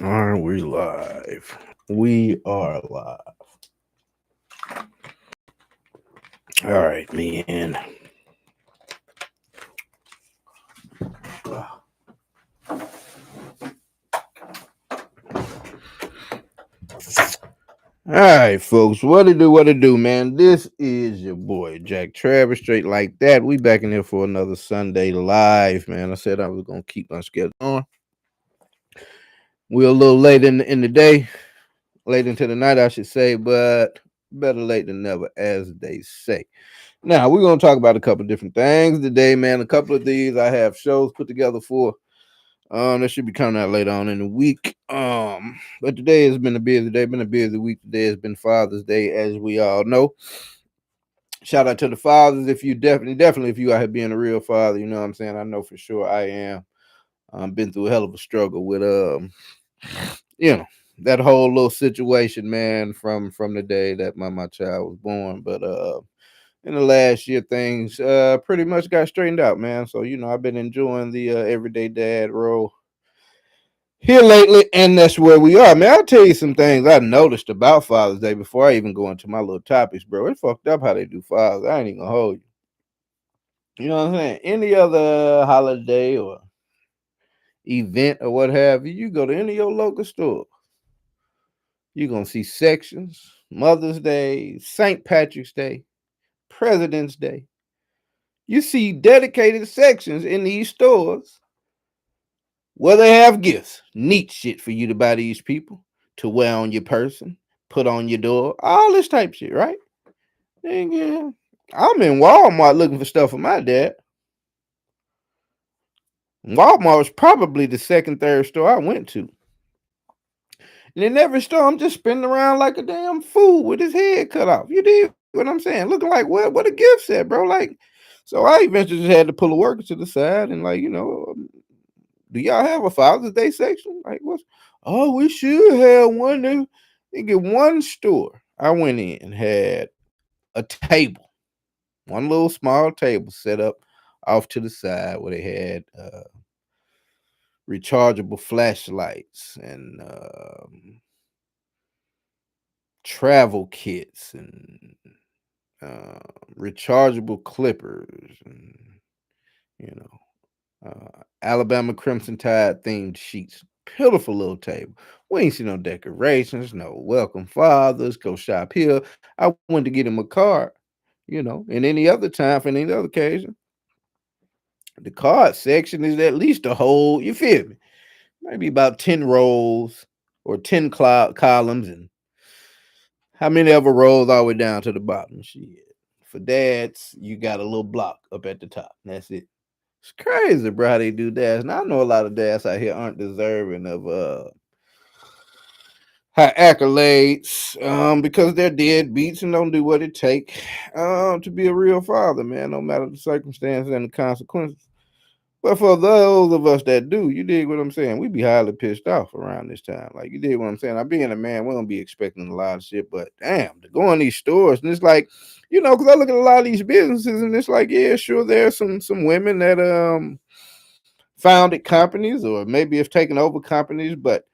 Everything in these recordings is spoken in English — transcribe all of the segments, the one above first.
Are we live? We are live. All right, man. All right, folks. What it do? What it do, man? This is your boy Jack Travis. Straight like that. We back in here for another Sunday live, man. I said I was gonna keep my schedule on. We're a little late in the day, late into the night, I should say, but better late than never, as they say. Now we're gonna talk about a couple different things today, man. A couple of these I have shows put together for. That should be coming out later on in the week. But today has been a busy day, been a busy week. Today has been Father's Day, as we all know. Shout out to the fathers. If you definitely, if you out here being a real father, you know what I'm saying. I know for sure I am. Been through a hell of a struggle with you know, that whole little situation, man, from the day that my child was born. But in the last year, things pretty much got straightened out, man. So I've been enjoying the everyday dad role here lately, and that's where we are. Man, I'll tell you some things I noticed about Father's Day before I even go into my little topics, bro. It's fucked up how they do Father's. I ain't even gonna hold you. You know what I'm saying? Any other holiday or event or what have you, you go to any of your local store, you're gonna see sections, Mother's Day, St. Patrick's Day, President's Day. You see dedicated sections in these stores where they have gifts. Neat shit for you to buy these people to wear on your person, put on your door, all this type shit, right? And yeah, I'm in Walmart looking for stuff for my dad. Walmart was probably the second, third store I went to. And in every store, I'm just spinning around like a damn fool with his head cut off. You did what I'm saying? Looking like what a gift set, bro. Like, so I eventually just had to pull a worker to the side and do y'all have a Father's Day section? Like, what's? Oh, we should have one. They get one store. I went in had a table, one little small table set up off to the side where they had rechargeable flashlights and travel kits and rechargeable clippers and you Alabama Crimson Tide themed sheets. Pitiful little table. We ain't see no decorations, no welcome fathers, go shop here. I went to get him a card, and any other time, for any other occasion. The card section is at least a whole, you feel me? Maybe about 10 rows or 10 columns, and how many ever rows all the way down to the bottom. Shit. For dads, you got a little block up at the top. That's it. It's crazy, bro, how they do dads. Now I know a lot of dads out here aren't deserving of high accolades, because they're deadbeats and don't do what it take to be a real father, man, no matter the circumstances and the consequences. But for those of us that do, you dig what I'm saying? We be highly pissed off around this time. Like, you dig what I'm saying? I being a man, we don't be expecting a lot of shit, but damn, to go in these stores and it's like, because I look at a lot of these businesses and it's like, yeah, sure, there's some women that founded companies or maybe have taken over companies, but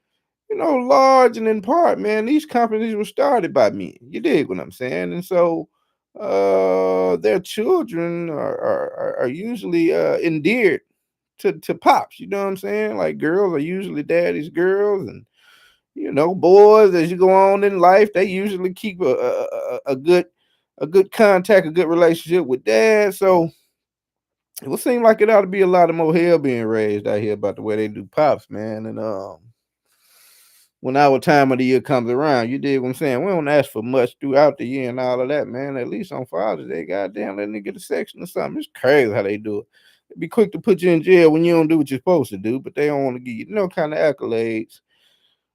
large and in part, man, these companies were started by men. You dig what I'm saying? And so their children are usually endeared to pops. You know what I'm saying? Like girls are usually daddy's girls, and boys as you go on in life, they usually keep a good contact, a good relationship with dad. So it would seem like it ought to be a lot of more hell being raised out here about the way they do pops, man. And when our time of the year comes around, you dig what I'm saying? We don't ask for much throughout the year and all of that, man. At least on Father's Day, goddamn, let me get a section or something. It's crazy how they do it. They be quick to put you in jail when you don't do what you're supposed to do, but they don't want to give you no kind of accolades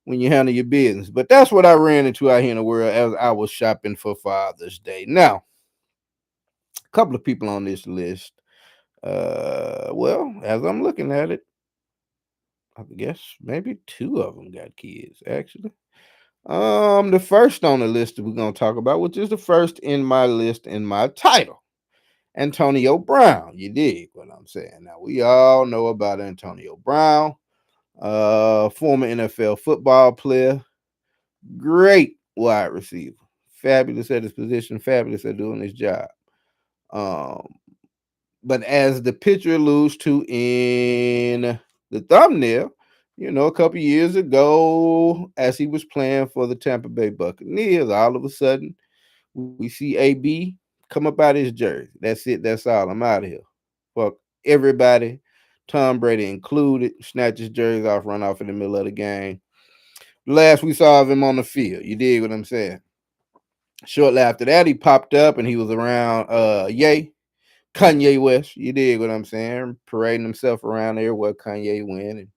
when you handle your business. But that's what I ran into out here in the world as I was shopping for Father's Day. Now, a couple of people on this list. Well, as I'm looking at it, I guess maybe two of them got kids actually. The first on the list that we're gonna talk about, which is the first in my list in my title, Antonio Brown. You dig what I'm saying? Now we all know about Antonio Brown. Former NFL football player, great wide receiver, fabulous at his position, fabulous at doing his job. Um, but as the picture alludes to in the thumbnail, a couple years ago, as he was playing for the Tampa Bay Buccaneers, all of a sudden we see AB come up out his jersey. That's it. That's all. I'm out of here. Fuck everybody, Tom Brady included. Snatch his jersey off, run off in the middle of the game. Last we saw of him on the field. You dig what I'm saying? Shortly after that, he popped up and he was around Kanye West. You dig what I'm saying? Parading himself around there where Kanye went,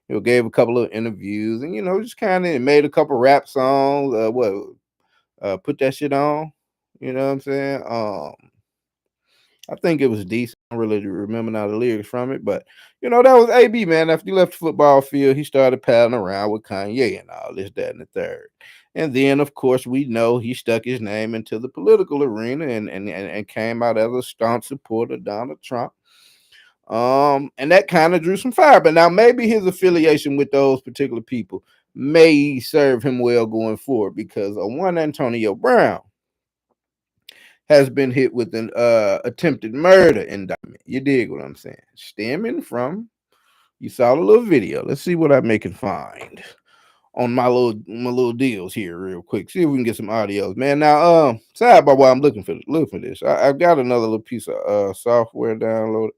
and gave a couple of interviews, and just kind of made a couple rap songs. Put that shit on. You know what I'm saying? I think it was decent. I don't really remember now the lyrics from it, but that was AB, man. After he left the football field, he started palling around with Kanye and all this, that, and the third. And then, of course, we know he stuck his name into the political arena and came out as a staunch supporter of Donald Trump. And that kind of drew some fire. But now maybe his affiliation with those particular people may serve him well going forward, because one Antonio Brown has been hit with an attempted murder indictment. You dig what I'm saying? Stemming from, you saw the little video. Let's see what I can find on my little deals here real quick. See if we can get some audios, man. Now, sidebar while I'm looking for this. I've got another little piece of software downloaded.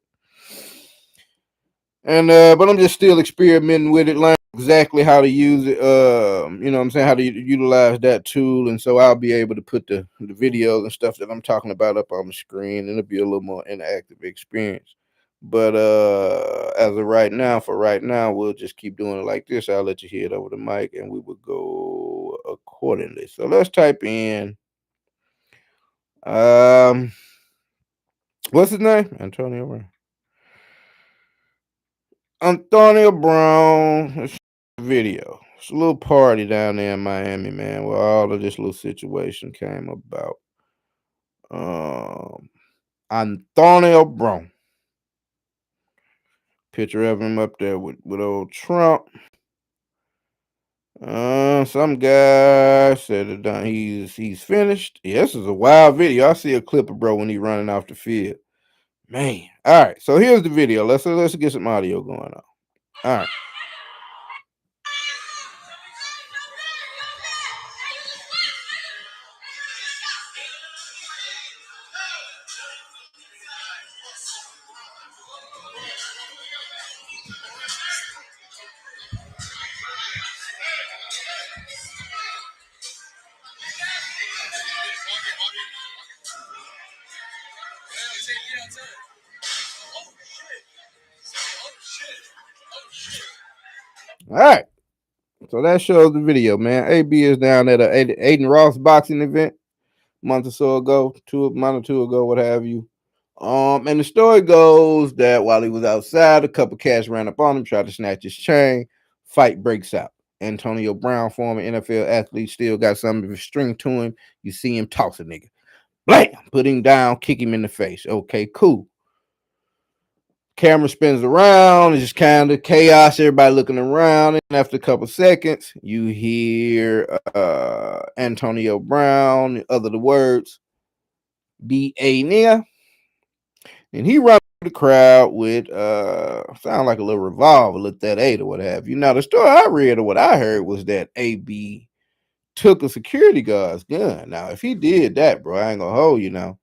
And but I'm just still experimenting with it, learning exactly how to use it. You know what I'm saying, how to utilize that tool, and so I'll be able to put the videos and stuff that I'm talking about up on the screen, and it'll be a little more interactive experience. But as of right now, we'll just keep doing it like this. I'll let you hear it over the mic, and we will go accordingly. So let's type in what's his name? Antonio Brown video. It's a little party down there in Miami, man, where all of this little situation came about. Antonio Brown. Picture of him up there with old Trump. Some guy said that he's finished. Yeah, this is a wild video. I see a clip of bro when he running off the field. Man. All right, so here's the video. Let's get some audio going on. All right. All right. So that shows the video, man. AB is down at a Aiden Ross boxing event a month or so ago, month or two ago, what have you. And the story goes that while he was outside, a couple cats ran up on him, tried to snatch his chain. Fight breaks out. Antonio Brown, former NFL athlete, still got some of his string to him. You see him toss a nigga. Blam! Put him down, kick him in the face. Okay, cool. Camera spins around. It's just kind of chaos. Everybody looking around. And after a couple seconds, you hear Antonio Brown utter the words, "Be a nigga." And he runs the crowd with sound like a little revolver, look that eight or what have you. Now the story I read or what I heard was that AB took a security guard's gun. Now if he did that, bro, I ain't gonna hold you now.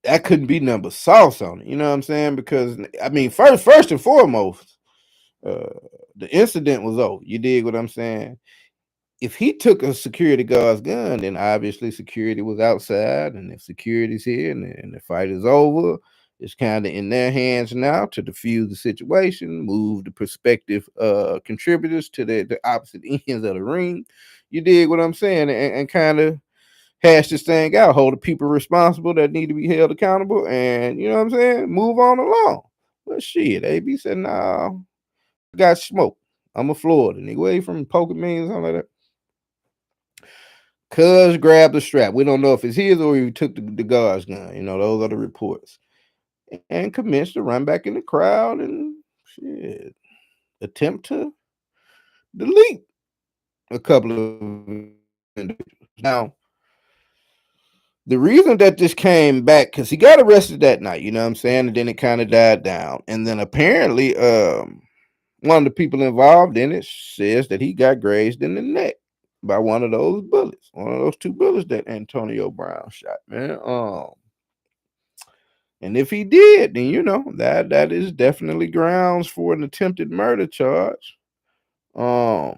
That couldn't be number sauce on it. You know what I'm saying? Because I mean, first and foremost, the incident was over. You dig what I'm saying? If he took a security guard's gun, then obviously security was outside, and if security's here and the fight is over, it's kind of in their hands now to defuse the situation, move the prospective contributors to the opposite ends of the ring. You dig what I'm saying? And kind of hash this thing out, hold the people responsible that need to be held accountable, and you know what I'm saying? Move on along. But shit, AB said, nah, I got smoke. I'm a Florida nigga. Where you from? Poker means something like that. Cuz grabbed the strap. We don't know if it's his or he took the guard's gun. Those are the reports. And commenced to run back in the crowd and shit attempt to delete a couple of individuals. Now, the reason that this came back because he got arrested that night, you know what I'm saying, and then it kind of died down, and then apparently, one of the people involved in it says that he got grazed in the neck by one of those bullets, one of those two bullets that Antonio Brown shot, man. And if he did, then you know that is definitely grounds for an attempted murder charge. Um,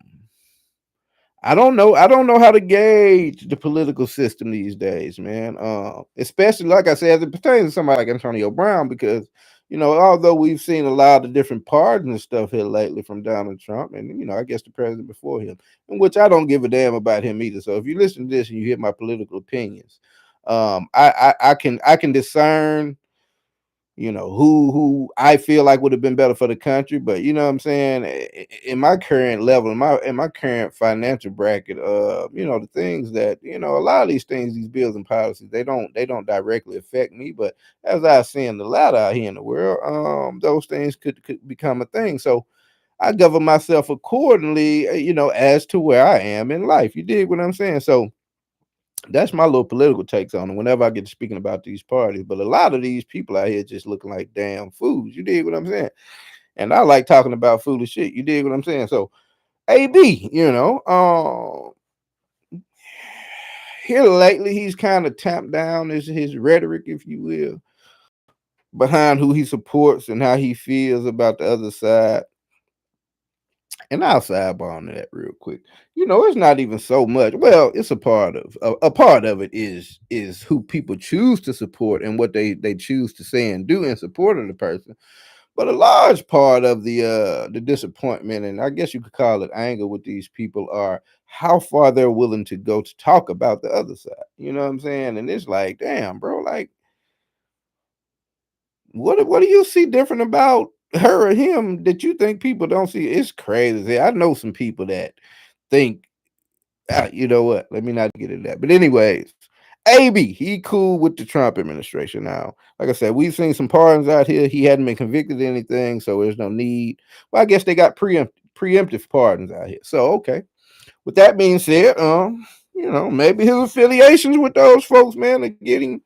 I don't know. I don't know how to gauge the political system these days, man. Especially like I said, as it pertains to somebody like Antonio Brown, because you know, although we've seen a lot of different pardons and stuff here lately from Donald Trump, and you know, I guess the president before him, in which I don't give a damn about him either. So if you listen to this and you hear my political opinions, I can discern, you know, who I feel like would have been better for the country. But you know what I'm saying, in my current level, in my current financial bracket, you know, the things that, you know, a lot of these things, these bills and policies, they don't directly affect me. But as I see in the ladder out here in the world, those things could become a thing. So I govern myself accordingly, you know, as to where I am in life. You dig what I'm saying? So that's my little political takes on it whenever I get to speaking about these parties. But a lot of these people out here just looking like damn fools. You dig what I'm saying? And I like talking about foolish shit. You dig what I'm saying? So AB, you know, here lately he's kind of tamped down his rhetoric, if you will, behind who he supports and how he feels about the other side. And I'll sidebar on that real quick. You know, it's not even so much. Well, it's a part of it is who people choose to support and what they choose to say and do in support of the person. But a large part of the disappointment, and I guess you could call it anger with these people, are how far they're willing to go to talk about the other side. You know what I'm saying? And it's like, damn, bro, like what do you see different about her or him that you think people don't see? It's crazy. I know some people that think, you know what? Let me not get into that. But anyways, AB, he cool with the Trump administration now. Like I said, we've seen some pardons out here. He hadn't been convicted of anything, so there's no need. Well, I guess they got preemptive pardons out here. So okay. With that being said, you know, maybe his affiliations with those folks, man, are getting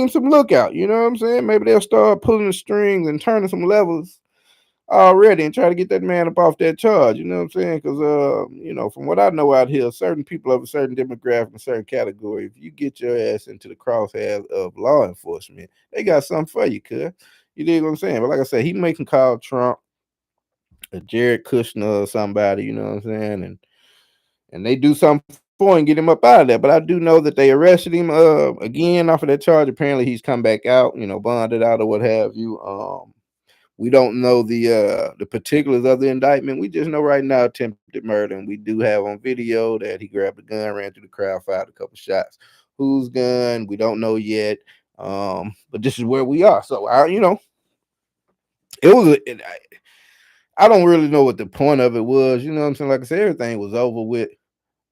some lookout. You know what I'm saying? Maybe they'll start pulling the strings and turning some levels already and try to get that man up off that charge. You know what I'm saying? Because you know, from what I know out here, certain people of a certain demographic, a certain category, if you get your ass into the crosshairs of law enforcement, they got something for you, cuz. You dig what I'm saying? But like I said, he making call Trump, Jared Kushner or somebody, you know what I'm saying? And they do something for him, get him up out of there. But I do know that they arrested him again off of that charge. Apparently he's come back out, you know, bonded out or what have you. We don't know the particulars of the indictment. We just know right now attempted murder, and we do have on video that he grabbed a gun, ran through the crowd, fired a couple shots. Whose gun? We don't know yet. But this is where we are. So you know, it was. I don't really know what the point of it was. You know what I'm saying? Like I said, everything was over with.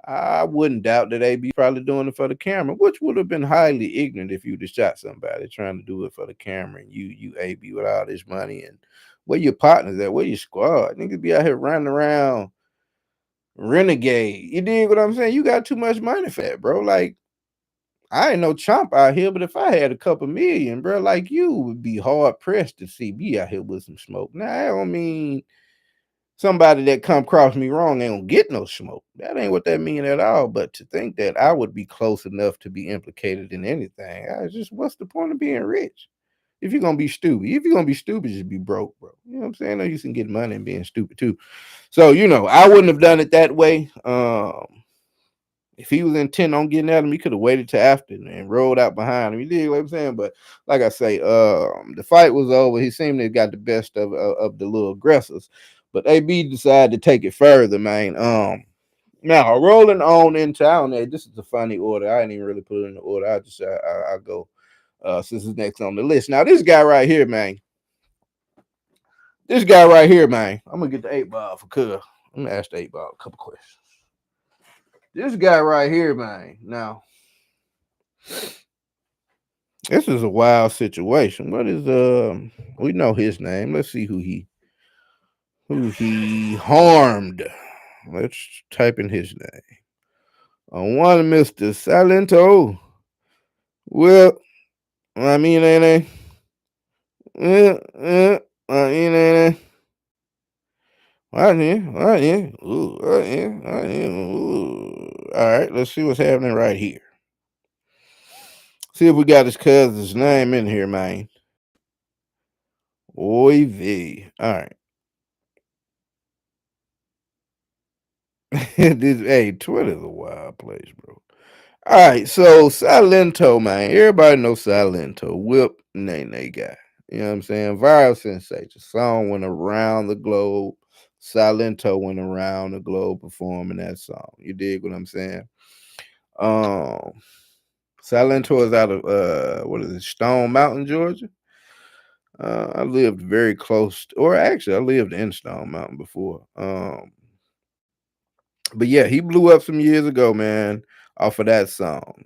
I wouldn't doubt that AB probably doing it for the camera, which would have been highly ignorant if you'd have shot somebody trying to do it for the camera and you AB with all this money and where your partners at, where your squad. Niggas be out here running around renegade. You dig what I'm saying? You got too much money for that, bro. Like, I ain't no chump out here, but if I had a couple million, bro, like you would be hard pressed to see me out here with some smoke. Now, I don't mean somebody that come cross me wrong ain't gonna get no smoke. That ain't what that mean at all. But to think that I would be close enough to be implicated in anything, I just what's the point of being rich? If you're gonna be stupid, if you're gonna be stupid, just be broke, bro. You know what I'm saying? No, you can get money and being stupid too. So you know, I wouldn't have done it that way. If he was intent on getting at him, he could have waited till after and rolled out behind him. You dig what I'm saying? But like I say, the fight was over. He seemed to have got the best of the little aggressors. But AB decided to take it further, man. Now rolling on in town. Hey, this is a funny order. I ain't even really put it in the order. I go since it's next on the list. Now this guy right here, man. This guy right here, man. I'm gonna get the 8 ball for cuz. I'm gonna ask the 8 ball a couple questions. This guy right here, man. Now, this is a wild situation. What is we know his name. Let's see who he who he harmed. Let's type in his name. One Mr. Silento. Well, I mean, ain't ain't right here, right here, ooh, right here, right here. Ooh. All right, let's see what's happening right here. See if we got his cousin's name in here, man. Oy vey. All right. Hey, Twitter's a wild place, bro. All right, so Silento, man. Everybody knows Silento. Whip Nene guy. You know what I'm saying? Viral sensation. Song went around the globe. Silento went around the globe performing that song. You dig what I'm saying? Um Silento is out of what is it, Stone Mountain, Georgia? I lived very close or actually I lived in Stone Mountain before. But yeah, he blew up some years ago, man, off of that song.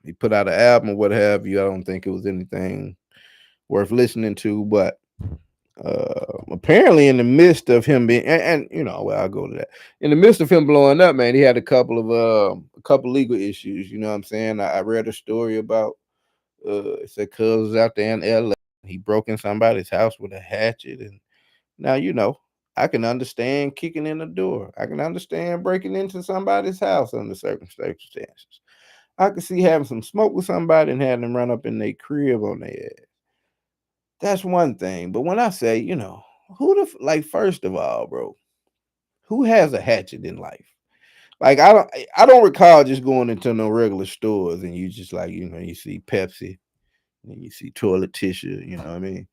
He put out an album or what have you. I don't think it was anything worth listening to, but apparently in the midst of him being and you know, well, I'll go to that. In the midst of him blowing up, man, he had a couple legal issues. You know what I'm saying? I read a story about it said cuz was out there in LA. He broke in somebody's house with a hatchet and now, you know, I can understand kicking in the door. I can understand breaking into somebody's house under certain circumstances. I can see having some smoke with somebody and having them run up in their crib on their ass. That's one thing. But when I say, you know, like first of all, bro, who has a hatchet in life? Like I don't recall just going into no regular stores and you just like, you know, you see Pepsi and you see toilet tissue, you know what I mean?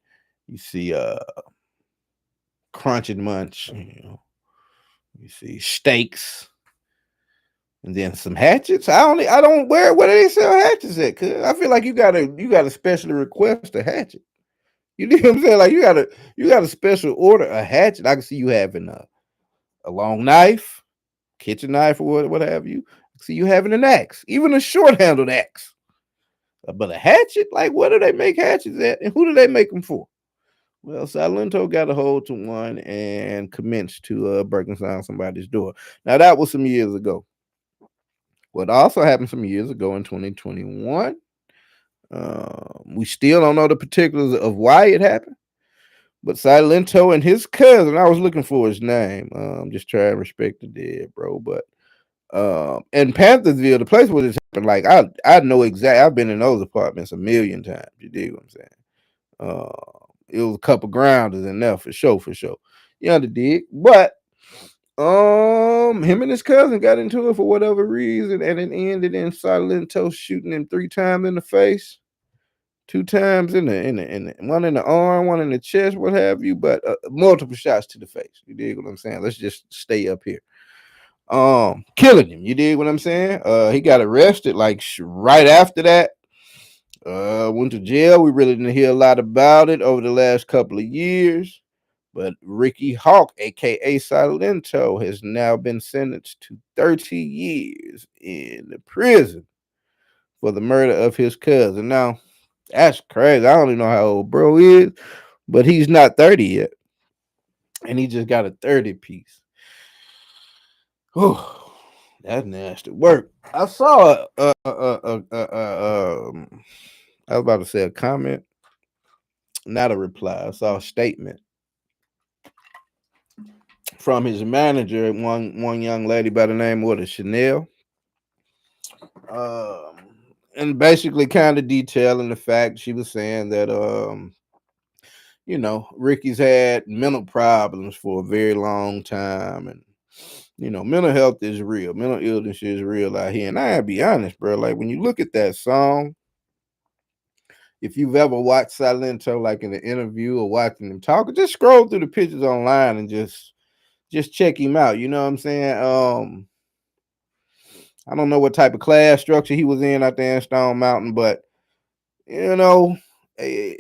You see Crunch and Munch, you know, you see steaks, and then some hatchets. I don't where do they sell hatchets at? Cause I feel like you gotta specially request a hatchet. You know what I'm saying? Like you gotta special order a hatchet. I can see you having a long knife, kitchen knife, or what have you. I can see you having an axe, even a short handled axe. But a hatchet, like where do they make hatchets at, and who do they make them for? Well, Silento got a hold to one and commenced to breaking down somebody's door. Now that was some years ago. What also happened some years ago in 2021, we still don't know the particulars of why it happened, but Silento and his cousin, I was looking for his name, just trying to respect the dead, bro. But in Panthersville, the place where this happened, like I know exactly. I've been in those apartments a million times. You dig what I'm saying? It was a couple grounders in there for sure, for sure. You know the dig, but him and his cousin got into it for whatever reason, and it ended in Silento shooting him 3 times in the face, 2 times in the one in the arm, one in the chest, what have you, but multiple shots to the face. You dig what I'm saying? Let's just stay up here. Killing him. You dig what I'm saying? He got arrested like right after that. Went to jail. We really didn't hear a lot about it over the last couple of years. But Ricky Hawk, aka Silento, has now been sentenced to 30 years in the prison for the murder of his cousin. Now, that's crazy. I don't even know how old bro is, but he's not 30 yet. And he just got a 30 piece. Oh, that's nasty work. I saw I was about to say a comment, not a reply. I saw a statement from his manager, one young lady by the name of Chanel, um, and basically kind of detailing the fact she was saying that you know, Ricky's had mental problems for a very long time, and you know, mental health is real, mental illness is real out here. And I gotta be honest, bro, like when you look at that song, if you've ever watched Silento like in an interview or watching him talk, just scroll through the pictures online and just check him out. You know what I'm saying? I don't know what type of class structure he was in out there in Stone Mountain, but you know, eh,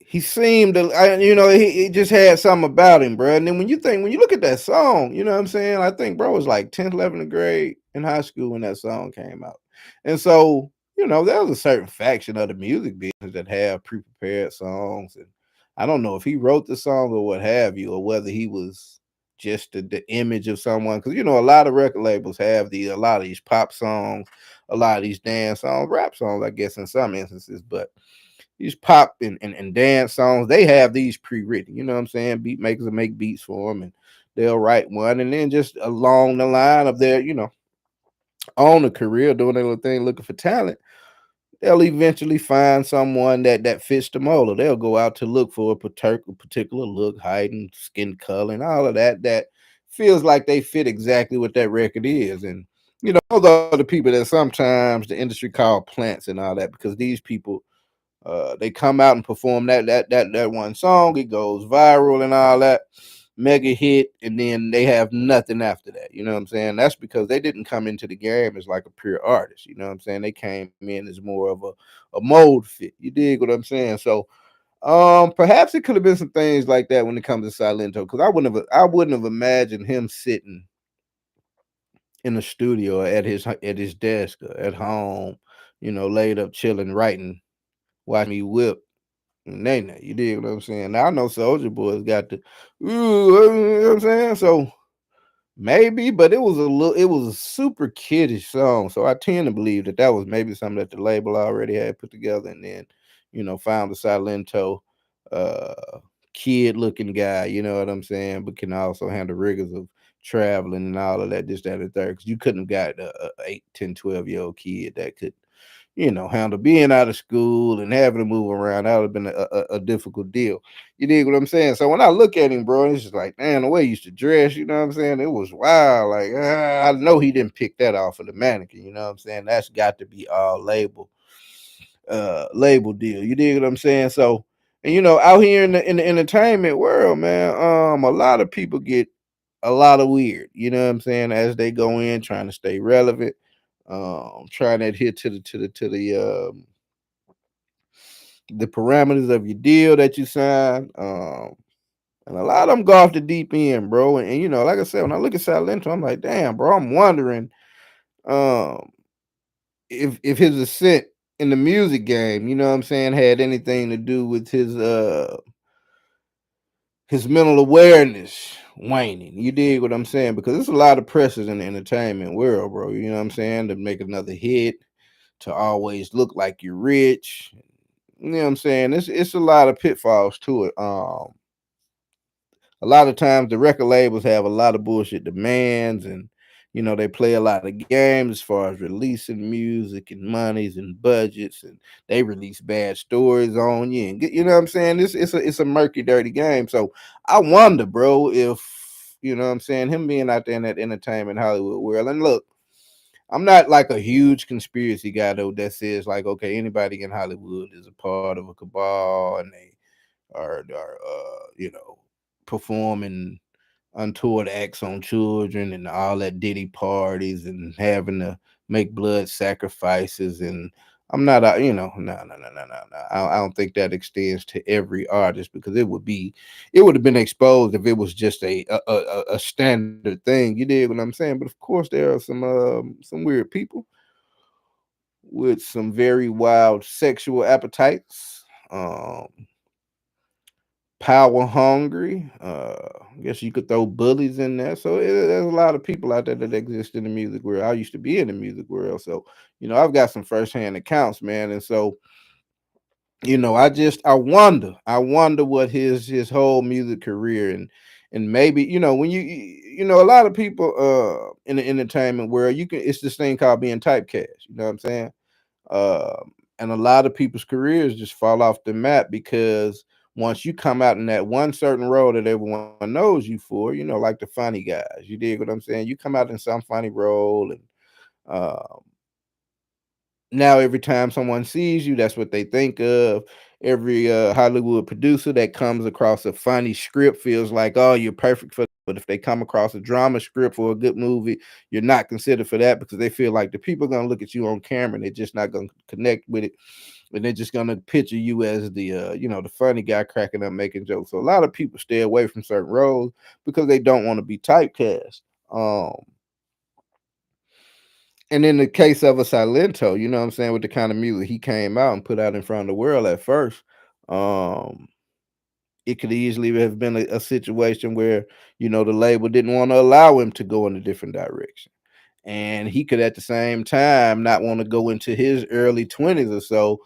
he seemed to, you know, he just had something about him, bro. And then when you look at that song, you know what I'm saying? I think bro was like 10th, 11th grade in high school when that song came out. And so, you know, there was a certain faction of the music business that have pre-prepared songs. And I don't know if he wrote the song or what have you, or whether he was just the image of someone. Because you know, a lot of record labels have a lot of these pop songs, a lot of these dance songs, rap songs, I guess in some instances, but these pop and dance songs, they have these pre-written. You know what I'm saying? Beat makers will make beats for them, and they'll write one, and then just along the line of their, on a career doing their little thing, looking for talent, they'll eventually find someone that fits the mold. Or they'll go out to look for a particular look, height, and skin color, and all of that feels like they fit exactly what that record is. And those are the people that sometimes the industry call plants and all that, because these people they come out and perform that one song. It goes viral and all that, mega hit, and then they have nothing after that. You know what I'm saying? That's because they didn't come into the game as like a pure artist. You know what I'm saying? They came in as more of a mold fit. You dig what I'm saying? So perhaps it could have been some things like that when it comes to Silento, because I wouldn't have imagined him sitting in the studio at his desk or at home, laid up chilling, writing, watch me whip. Nay, nay, you dig what I'm saying? Now I know Soldier Boy's got the, ooh, you know what I'm saying? So maybe, but it was a super kiddish song. So I tend to believe that was maybe something that the label already had put together, and then, found the Silento, uh, kid looking guy, you know what I'm saying? But can also handle rigors of traveling and all of that, this, that, and the third. Because you couldn't have got a 8, 10, 12-year-old kid that could handle being out of school and having to move around. That would have been a difficult deal. You dig what I'm saying? So when I look at him, bro, it's just like, man, the way he used to dress, you know what I'm saying? It was wild. Like, I know he didn't pick that off of the mannequin, you know what I'm saying? That's got to be all label deal. You dig what I'm saying? So, and out here in the entertainment world, man, a lot of people get a lot of weird, you know what I'm saying, as they go in trying to stay relevant, trying to adhere to the parameters of your deal that you sign. And a lot of them go off the deep end, bro. And like I said, when I look at Silento, I'm like, damn, bro, I'm wondering um if his ascent in the music game, you know what I'm saying, had anything to do with his mental awareness waning. You dig what I'm saying? Because there's a lot of pressures in the entertainment world, bro. You know what I'm saying? To make another hit, to always look like you're rich. You know what I'm saying? It's a lot of pitfalls to it. A lot of times the record labels have a lot of bullshit demands, and they play a lot of games as far as releasing music and monies and budgets, and they release bad stories on you, and you know what I'm saying, it's a murky dirty game. So I wonder, bro, if what I'm saying, him being out there in that entertainment Hollywood world. And look, I'm not like a huge conspiracy guy though that says like, okay, anybody in Hollywood is a part of a cabal and they are performing untoward acts on children and all that Diddy parties and having to make blood sacrifices. And I'm not, no, no, no, no, no, no. I don't think that extends to every artist, because it would have been exposed if it was just a standard thing. You did what I'm saying? But of course, there are some weird people with some very wild sexual appetites. Power hungry. I guess you could throw bullies in there. So there's a lot of people out there that exist in the music world. I used to be in the music world, so I've got some firsthand accounts, man. And so I wonder what his whole music career, and maybe when a lot of people in the entertainment world, it's this thing called being typecast. You know what I'm saying? And a lot of people's careers just fall off the map because once you come out in that one certain role that everyone knows you for, like the funny guys, you dig what I'm saying? You come out in some funny role, and uh, now every time someone sees you, that's what they think of. Every Hollywood producer that comes across a funny script feels like, oh, you're perfect for. But if they come across a drama script for a good movie, you're not considered for that, because they feel like the people are gonna look at you on camera and they're just not gonna connect with it, and they're just gonna picture you as the funny guy cracking up, making jokes. So a lot of people stay away from certain roles because they don't want to be typecast. Um, and in the case of a Silento, you know what I'm saying, with the kind of music he came out and put out in front of the world at first, um, it could easily have been a situation where, the label didn't want to allow him to go in a different direction. And he could at the same time not want to go into his early 20s or so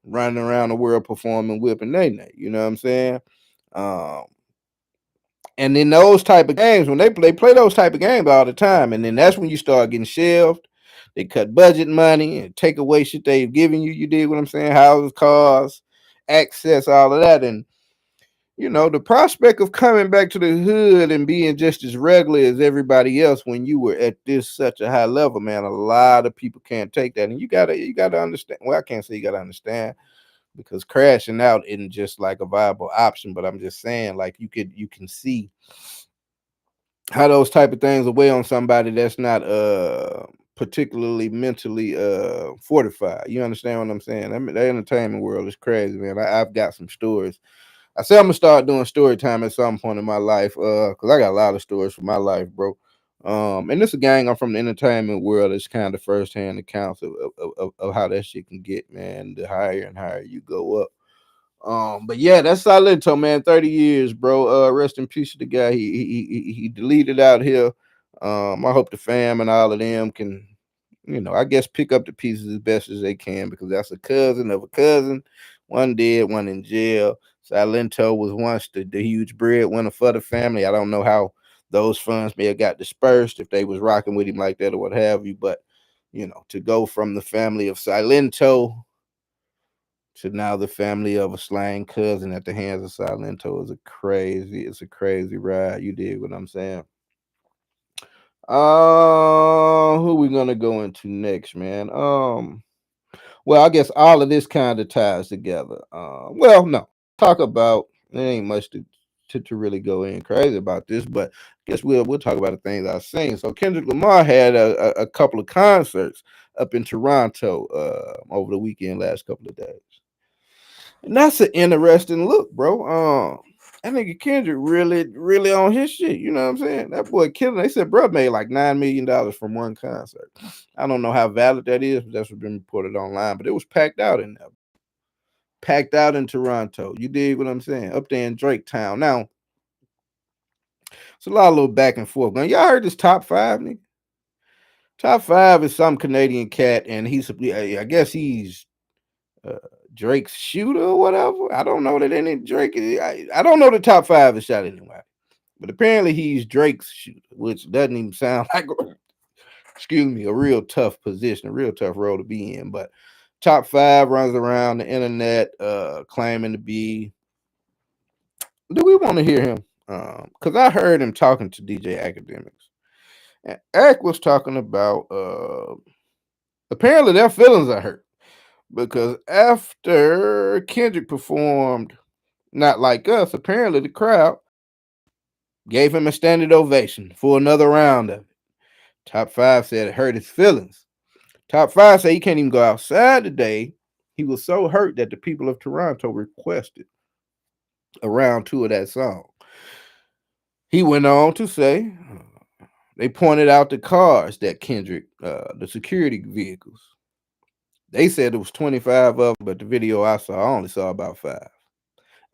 running around the world performing whipping Nene. You know what I'm saying? Um, and then those type of games, when they play those type of games all the time, and then that's when you start getting shelved. They cut budget money and take away shit they've given you. You did what I'm saying? Houses, cars, access, all of that. And the prospect of coming back to the hood and being just as regular as everybody else when you were at this such a high level, man, a lot of people can't take that. And you gotta understand. Well, I can't say you gotta understand because crashing out isn't just like a viable option, but I'm just saying, like, you can see how those type of things are weigh on somebody that's not particularly mentally fortified. You understand what I'm saying? I mean, the entertainment world is crazy, man. I've got some stories. I say I'm gonna start doing story time at some point in my life, because I got a lot of stories from my life, bro. And this is a gang. I'm from the entertainment world. It's kind of firsthand accounts of how that shit can get, man. The higher and higher you go up. But yeah, that's Silento, man. 30 years, bro. Rest in peace to the guy. He deleted out here. I hope the fam and all of them can, I guess pick up the pieces as best as they can because that's a cousin of a cousin. One dead, one in jail. Silento was once the huge breadwinner for the family. I don't know how those funds may have got dispersed if they was rocking with him like that or what have you. But to go from the family of Silento to now the family of a slain cousin at the hands of Silento is it's a crazy ride. You dig what I'm saying? Who we gonna go into next, man? Well, I guess all of this kind of ties together. Well, no, talk about there ain't much to really go in crazy about this, but I guess we'll talk about the things I've seen. So Kendrick Lamar had a couple of concerts up in Toronto over the weekend, last couple of days. And that's an interesting look, bro. I think Kendrick really, really on his shit. You know what I'm saying? That boy killing. They said bro made like $9 million from one concert. I don't know how valid that is, but that's what's been reported online. But it was packed out in there. Packed out in Toronto. You dig what I'm saying? Up there in Drake Town. Now, it's a lot of little back and forth. Now, y'all heard this top five, nigga? Top five is some Canadian cat, and I guess he's uh, Drake's shooter or whatever. I don't know that any Drake. I don't know the top five is shot anyway, but apparently he's Drake's shooter, which doesn't even sound like, excuse me, a real tough position, a real tough role to be in. But top five runs around the internet, claiming to be. Do we want to hear him? Because I heard him talking to DJ Academics, and Ack was talking about. Apparently, their feelings are hurt because after Kendrick performed Not Like Us, apparently the crowd gave him a standing ovation for another round of it. Top five said it hurt his feelings. Top five said he can't even go outside today. He was so hurt that the people of Toronto requested a round two of that song. He went on to say they pointed out the cars that Kendrick, the security vehicles. They said it was 25 of them, but the video I only saw about five.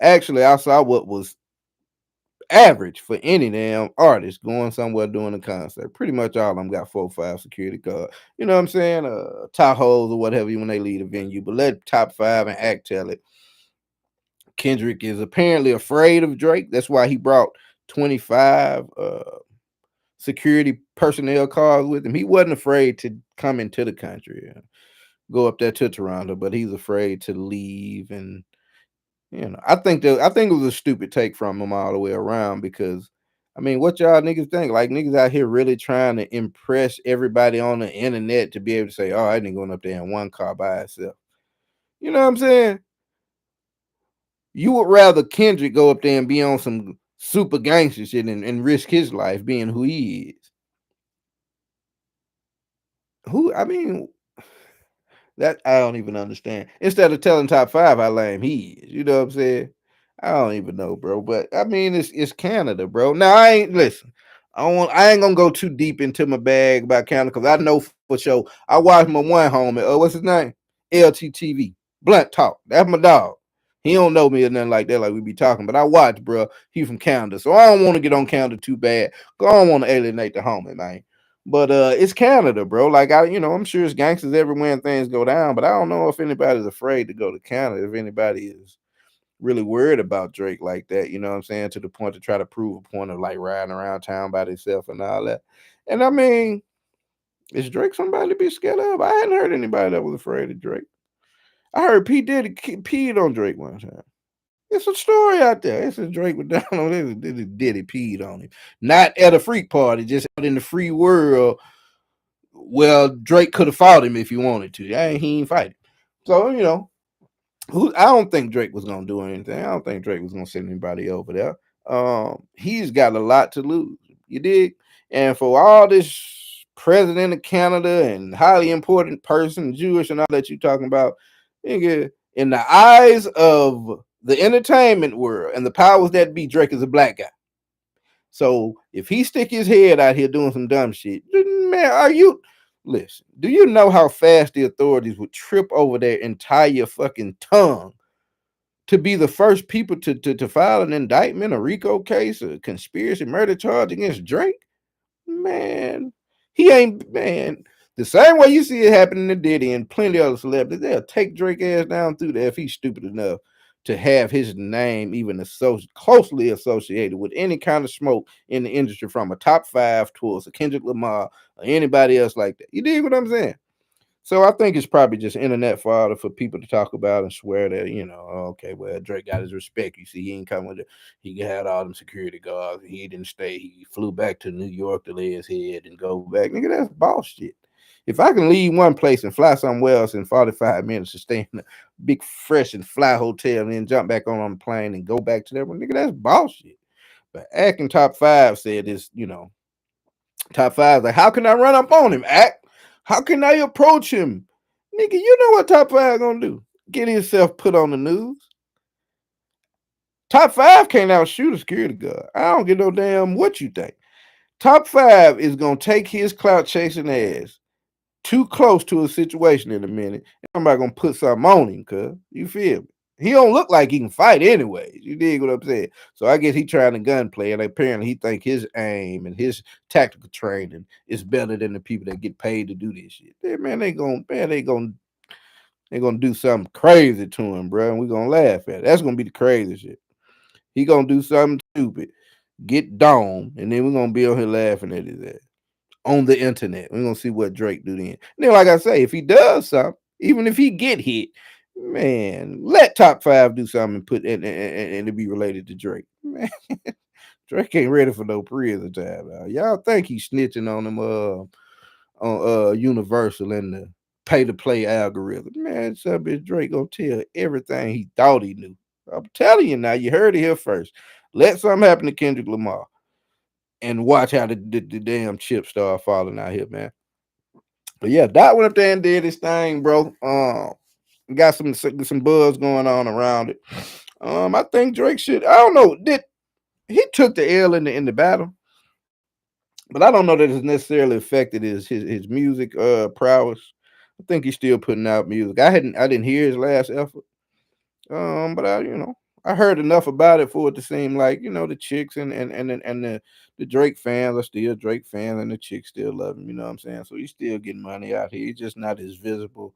Actually, I saw what was average for any damn artist going somewhere doing a concert. Pretty much all of them got 4 or 5 security guards. You know what I'm saying? Tahoes or whatever when they leave the venue. But let top five and Act tell it. Kendrick is apparently afraid of Drake. That's why he brought 25 security personnel cars with him. He wasn't afraid to come into the country, go up there to Toronto, but he's afraid to leave. And I think it was a stupid take from him all the way around because I mean, what y'all niggas think? Like niggas out here really trying to impress everybody on the internet to be able to say, "Oh, I didn't going up there in one car by itself." You know what I'm saying? You would rather Kendrick go up there and be on some super gangster shit and risk his life being who he is. Who I mean, that I don't even understand. Instead of telling top five how lame he is, you know what I'm saying? I don't even know, bro. But I mean, it's Canada, bro. Now I ain't listen. I ain't gonna go too deep into my bag about Canada because I know for sure. I watched my one homie. What's his name? LTTV. Blunt Talk. That's my dog. He don't know me or nothing like that, like we be talking. But I watch, bro. He from Canada, so I don't want to get on Canada too bad. 'Cause I don't want to alienate the homie, man. But it's Canada, bro. Like I'm sure it's gangsters everywhere and things go down. But I don't know if anybody's afraid to go to Canada. If anybody is really worried about Drake like that, you know what I'm saying? To the point to try to prove a point of like riding around town by himself and all that. And I mean, is Drake somebody to be scared of? I hadn't heard anybody that was afraid of Drake. I heard P Diddy peed on Drake one time. It's a story out there. It says Drake was down on this Diddy peed on him. Not at a freak party, just out in the free world. Well, Drake could have fought him if he wanted to. He ain't fighting. So, I don't think Drake was gonna do anything. I don't think Drake was gonna send anybody over there. He's got a lot to lose. You dig? And for all this president of Canada and highly important person, Jewish and all that you talking about, nigga, in the eyes of the entertainment world and the powers that be, Drake is a black guy. So if he stick his head out here doing some dumb shit, man, listen? Do you know how fast the authorities would trip over their entire fucking tongue to be the first people to file an indictment, a RICO case, a conspiracy murder charge against Drake? Man, he ain't, man. The same way you see it happening to Diddy and plenty of other celebrities, they'll take Drake ass down through there if he's stupid enough to have his name even closely associated with any kind of smoke in the industry, from a top 5 towards a Kendrick Lamar or anybody else like that. You dig what I'm saying? So I think it's probably just internet fodder for people to talk about and swear that, okay, well, Drake got his respect. You see, he ain't come with it. He had all them security guards. He didn't stay. He flew back to New York to lay his head and go back. Nigga, that's bullshit. If I can leave one place and fly somewhere else in 45 minutes to stay in a big, fresh and fly hotel and then jump back on the plane and go back to that one, nigga, that's bullshit. But acting top 5 said this, top 5 like, how can I run up on him, Act? How can I approach him? Nigga, you know what top 5 gonna do? Get himself put on the news. Top 5 can't outshoot a security guard. I don't give no damn what you think. Top 5 is gonna take his clout chasing ass too close to a situation in a minute. Somebody gonna put something on him, cuz. You feel me? He don't look like he can fight anyways. You dig what I'm saying? So I guess he trying to gunplay, and apparently he think his aim and his tactical training is better than the people that get paid to do this shit. Man, they gonna do something crazy to him, bro, and we gonna laugh at it. That's gonna be the crazy shit. He gonna do something stupid, get domed, and then we're gonna be on here laughing at his ass on the internet. We're gonna see what Drake do then. And then, like I say, if he does something, even if he get hit, man, let top 5 do something and put and to be related to Drake. Man, Drake ain't ready for no prison time. Y'all think he's snitching on him on Universal and the pay to play algorithm. Man, some bitch Drake gonna tell everything he thought he knew. I'm telling you now, you heard it here first. Let something happen to Kendrick Lamar and watch how the damn chips start falling out here, man. But yeah, Dot went up there and did his thing, bro. Got some buzz going on around it. I think Drake should. I don't know. Did he took the L in the battle? But I don't know that it's necessarily affected his music prowess. I think he's still putting out music. I didn't hear his last effort. But I heard enough about it for it to seem like the chicks and the Drake fans are still Drake fans and the chicks still love him. You know what I'm saying? So he's still getting money out here. He's just not as visible,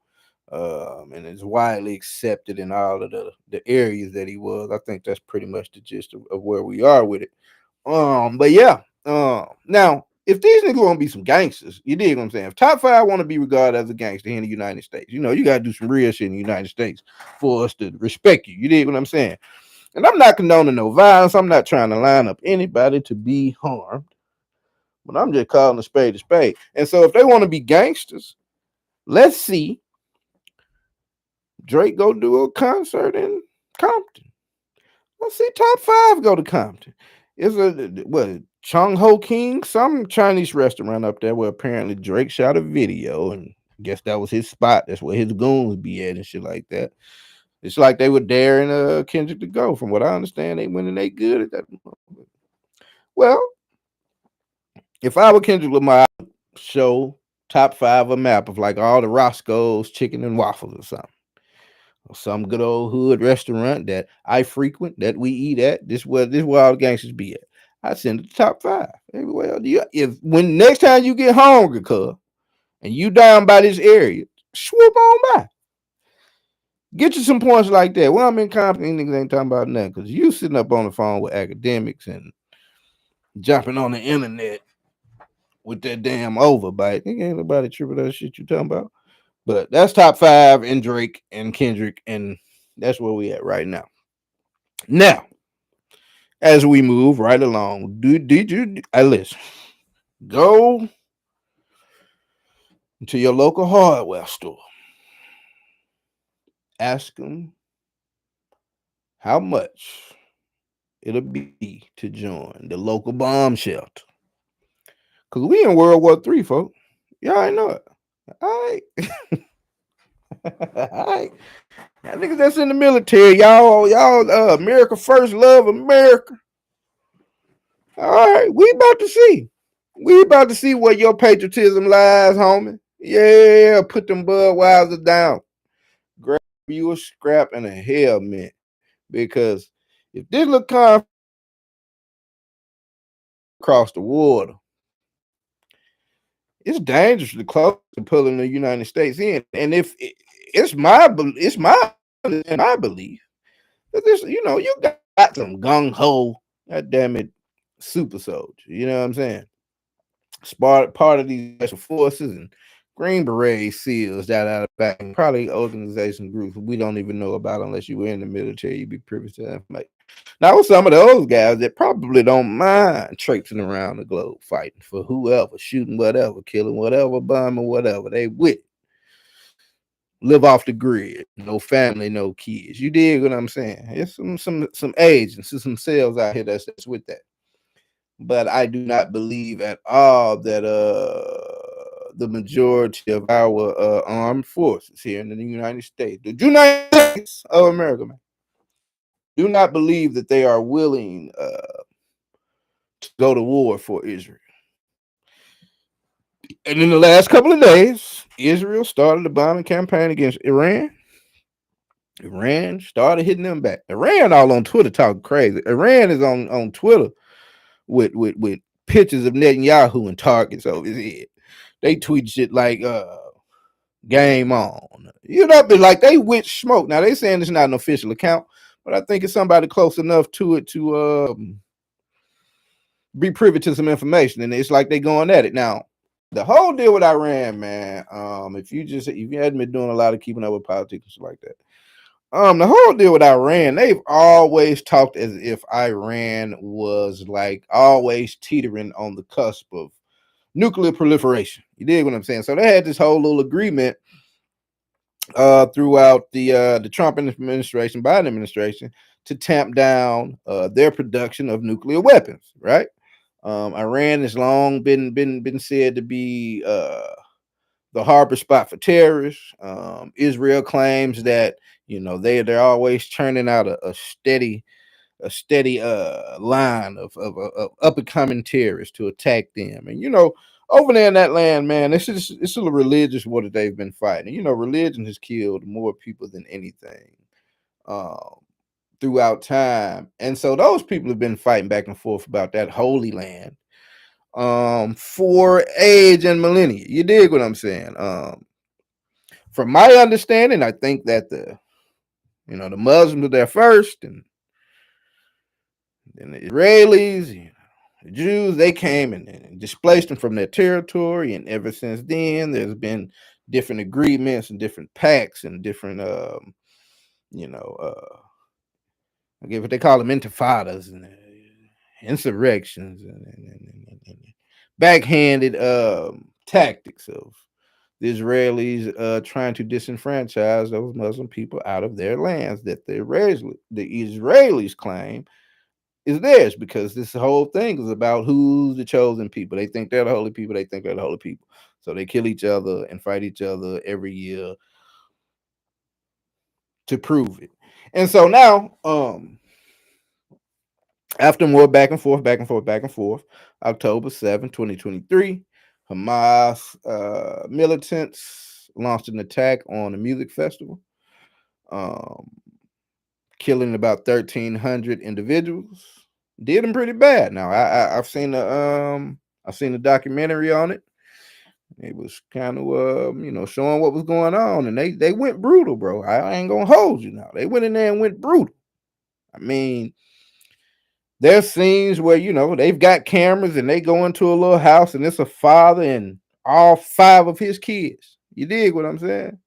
and as widely accepted in all of the areas that he was. I think that's pretty much the gist of where we are with it. But yeah. Now if these niggas want to be some gangsters, you dig what I'm saying? If top 5 want to be regarded as a gangster in the United States, you got to do some real shit in the United States for us to respect you. You dig what I'm saying? And I'm not condoning no violence. I'm not trying to line up anybody to be harmed, but I'm just calling a spade a spade. And so if they want to be gangsters, let's see Drake go do a concert in Compton. Let's see top 5 go to Compton. It's what Chung Ho King, some Chinese restaurant up there where apparently Drake shot a video, and I guess that was his spot. That's where his goons be at and shit like that. It's like they were daring Kendrick to go. From what I understand, they went and they good at that. Well, if I were Kendrick Lamar, I would show top 5 a map of like all the Roscoe's chicken and waffles or something. or some good old hood restaurant that I frequent, that we eat at. This where all the gangsters be at. I send it to top five. Well, if when next time you get hungry, cuz, and you down by this area, swoop on by. Get you some points like that. Well, I'm in Compton, niggas ain't talking about nothing because you sitting up on the phone with academics and jumping on the internet with that damn overbite. Nigga ain't nobody tripping that shit you talking about. But that's top five and Drake and Kendrick, and that's where we at right now. Now, as we move right along, did you listen? Go to your local hardware store. Ask them how much it'll be to join the local bomb shelter. Cause we in World War III, folks. Y'all ain't know it. All right. All right. Y'all niggas that's in the military, y'all, America first, love America. All right, we about to see. We about to see where your patriotism lies, homie. Yeah, put them Budweiser down. Grab you a scrap and a helmet. Because if this little conflict across the water, it's dangerous to close to pulling the United States in. And if it's my belief that this, you got some gung ho, god damn it, super soldier. You know what I'm saying? Part of these special forces and Green Beret SEALs that out of back, and probably organization groups we don't even know about unless you were in the military. You'd be privy to that information. Now, with some of those guys that probably don't mind traipsing around the globe fighting for whoever, shooting whatever, killing whatever, bombing whatever, they with it. Live off the grid, no family, no kids. You dig what I'm saying? There's some agents, some cells out here that's with that. But I do not believe at all that the majority of our armed forces here in the United States, the United States of America, man, do not believe that they are willing to go to war for Israel. And in the last couple of days, Israel started a bombing campaign against Iran. Iran started hitting them back. Iran all on Twitter talking crazy. Iran is on Twitter with pictures of Netanyahu and targets over his head. They tweet shit like game on. But like they with smoke. Now they saying it's not an official account, but I think it's somebody close enough to it to be privy to some information. And it's like they going at it. Now, the whole deal with Iran, man, if you hadn't been doing a lot of keeping up with politics and shit like that. The whole deal with Iran, they've always talked as if Iran was like always teetering on the cusp of nuclear proliferation. You dig what I'm saying? So they had this whole little agreement throughout the Trump administration, Biden administration, to tamp down their production of nuclear weapons. Right? Iran has long been said to be the harbor spot for terrorists. Israel claims that they're always churning out a steady line of up and coming terrorists to attack them. And over there in that land, man, it's a religious war that they've been fighting. Religion has killed more people than anything um, throughout time, and so those people have been fighting back and forth about that holy land for age and millennia. You dig what I'm saying? From my understanding, I think that the Muslims are there first, and then the Israelis, the Jews, they came and displaced them from their territory, and ever since then, there's been different agreements and different pacts and different, I get what they call them intifadas and insurrections and backhanded tactics of the Israelis trying to disenfranchise those Muslim people out of their lands that the Israelis claim is theirs, because this whole thing is about who's the chosen people. They think they're the holy people. They think they're the holy people. So they kill each other and fight each other every year to prove it. And so now, after more back and forth, October 7th, 2023, Hamas militants launched an attack on a music festival. killing about 1,300 individuals. Did them pretty bad. Now I've seen the documentary on it. It was kind of showing what was going on, and they went brutal, bro. I ain't gonna hold you now. They went in there and went brutal. I mean, there's scenes where they've got cameras and they go into a little house and it's a father and all five of his kids. You dig what I'm saying?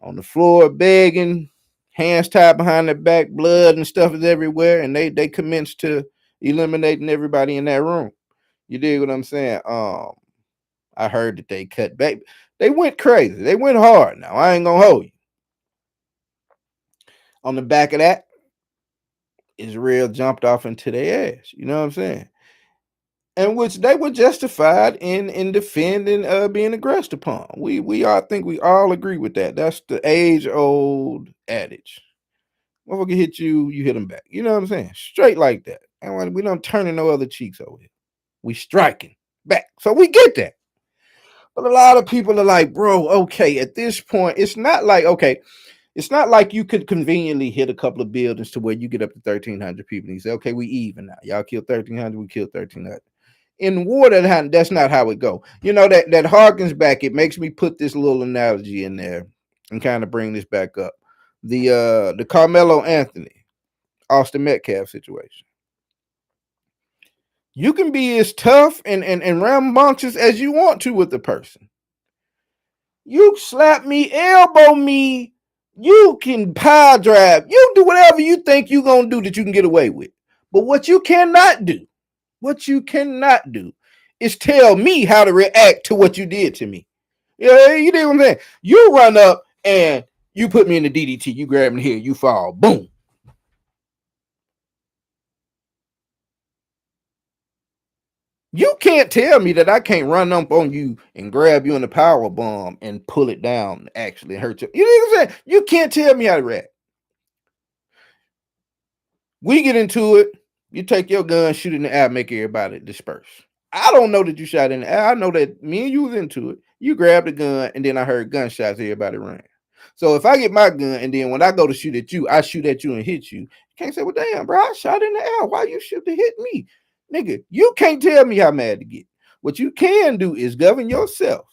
On the floor begging, hands tied behind their back, blood and stuff is everywhere, and they commence to eliminating everybody in that room. You dig what I'm saying? I heard that they cut back. They went crazy. They went hard. Now I ain't gonna hold you. On the back of that, Israel jumped off into their ass. You know what I'm saying? And which they were justified in defending being aggressed upon. We all think we all agree with that. That's the age old adage. Motherfucker hit you, you hit him back. You know what I'm saying? Straight like that. And we don't turn no other cheeks over here. We striking back. So we get that. But a lot of people are like, bro, okay, at this point, it's not like you could conveniently hit a couple of buildings to where you get up to 1,300 people and you say, okay, we even now. Y'all killed 1,300, we killed 1,300. In war, that's not how it go. That harkens back. It makes me put this little analogy in there and kind of bring this back up. The Carmelo Anthony, Austin Metcalf situation. You can be as tough and rambunctious as you want to with the person. You slap me, elbow me, you can power drive. You do whatever you think you're going to do that you can get away with. But what you cannot do is tell me how to react to what you did to me. Yeah, you did what I'm saying. You run up and you put me in the DDT. You grab me here, you fall. Boom. You can't tell me that I can't run up on you and grab you in the power bomb and pull it down and actually hurt you. You know what I'm saying? You can't tell me how to react. We get into it. You take your gun, shoot in the air, make everybody disperse. I don't know that you shot in the air. I know that me and you was into it. You grabbed the gun, and then I heard gunshots. Everybody ran. So if I get my gun, and then when I go to shoot at you, I shoot at you and hit you. You can't say, well, damn, bro, I shot in the air. Why you shoot to hit me? Nigga, you can't tell me how mad to get. What you can do is govern yourself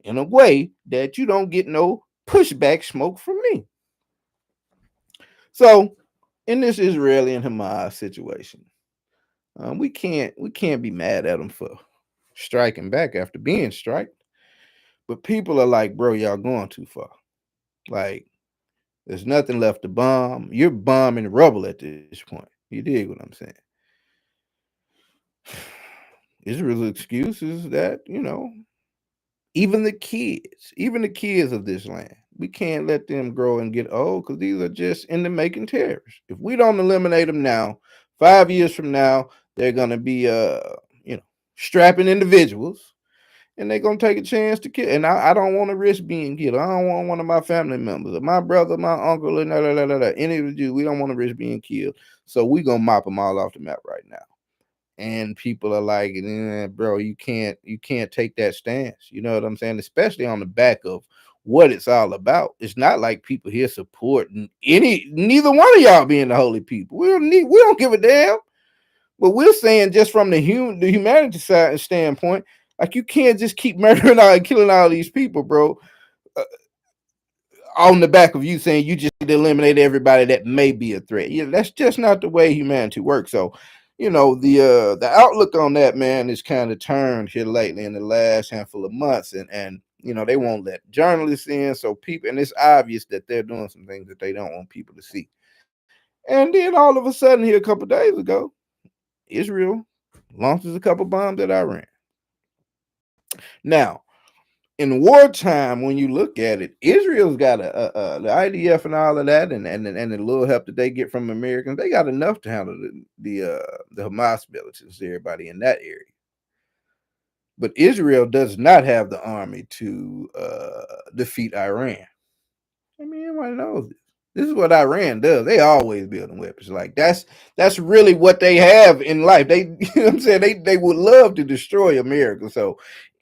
in a way that you don't get no pushback smoke from me. So in this Israeli and Hamas situation, we can't be mad at them for striking back after being striked. But people are like, bro, y'all going too far. Like, there's nothing left to bomb. You're bombing rubble at this point. You dig what I'm saying? Israel's excuse is that, even the kids of this land, we can't let them grow and get old because these are just in the making terrorists. If we don't eliminate them now, 5 years from now, they're gonna be strapping individuals, and they're gonna take a chance to kill. And I don't want to risk being killed. I don't want one of my family members, or my brother, my uncle, and any of the Jews. We don't want to risk being killed. So we're gonna mop them all off the map right now. And people are like, bro, you can't take that stance. You know what I'm saying? Especially on the back of what it's all about. It's not like people here supporting neither one of y'all being the holy people. We don't give a damn. But we're saying just from the humanity side standpoint, like you can't just keep murdering and killing all these people, bro. On the back of you saying you just need to eliminate everybody that may be a threat. Yeah, that's just not the way humanity works. So the outlook on that, man, is kind of turned here lately in the last handful of months, and they won't let journalists in, so people, and it's obvious that they're doing some things that they don't want people to see. And then all of a sudden, here a couple of days ago, Israel launches a couple bombs at Iran. Now, in wartime, when you look at it, Israel's got the IDF and all of that, and the little help that they get from Americans. They got enough to handle the Hamas militants, everybody in that area. But Israel does not have the army to defeat Iran. I mean, everybody knows this. This is what Iran does. They always building weapons. Like that's really what they have in life. They, you know what I'm saying? They would love to destroy America. So